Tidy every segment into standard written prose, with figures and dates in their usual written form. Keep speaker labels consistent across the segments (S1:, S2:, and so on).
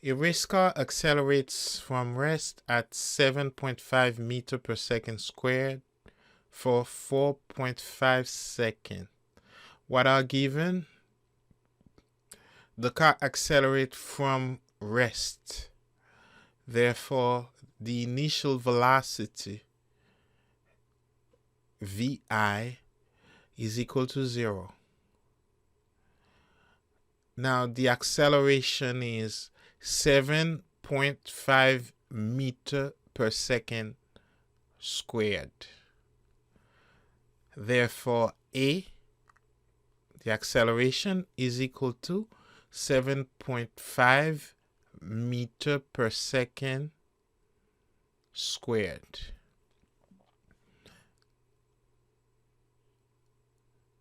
S1: A race car accelerates from rest at 7.5 meter per second squared for 4.5 seconds. What are given? The car accelerates from rest. Therefore, the initial velocity VI is equal to 0. Now the acceleration is 7.5 meter per second squared. Therefore, A, the acceleration, is equal to 7.5 meter per second squared.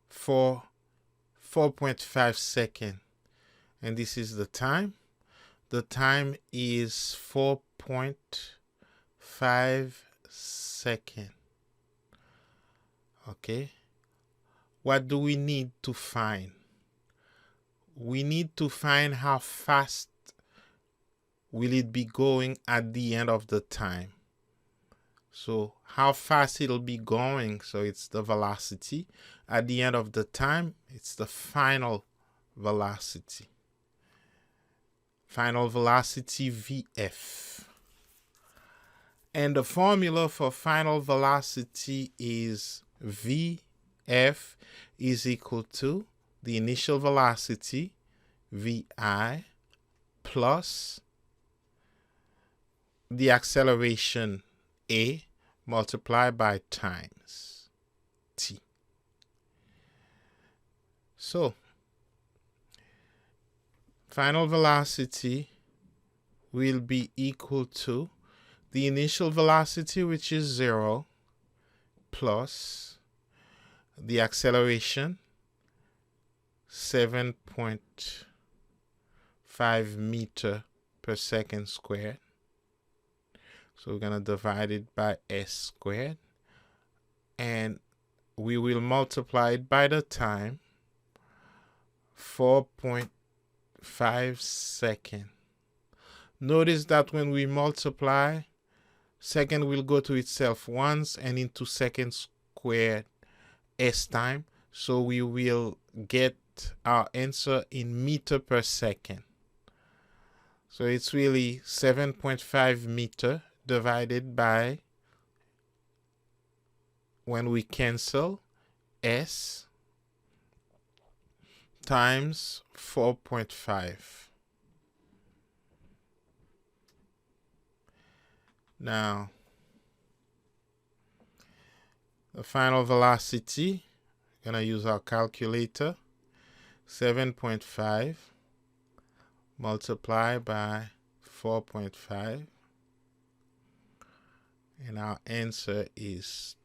S1: For 4.5 seconds, and this is the time. The time is 4.5 seconds. Okay. What do we need to find? We need to find how fast will it be going at the end of the time. So how fast it'll be going, so it's the velocity. At the end of the time, it's the final velocity. Final velocity VF. And the formula for final velocity is VF is equal to the initial velocity VI plus the acceleration A multiplied by times T. So final velocity will be equal to the initial velocity, which is 0, plus the acceleration 7.5 meter per second squared. So we're going to divide it by s squared, and we will multiply it by the time, 4.5 seconds. Notice that when we multiply, second will go to itself once and into second squared s time. So we will get our answer in meter per second. So it's really 7.5 meter divided by, when we cancel, s times 4.5. Now, the final velocity, we're going to use our calculator, 7.5 multiplied by 4.5, and our answer is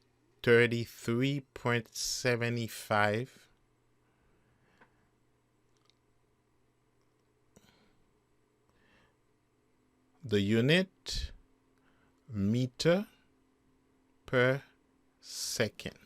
S1: 33.75. The unit meter per second.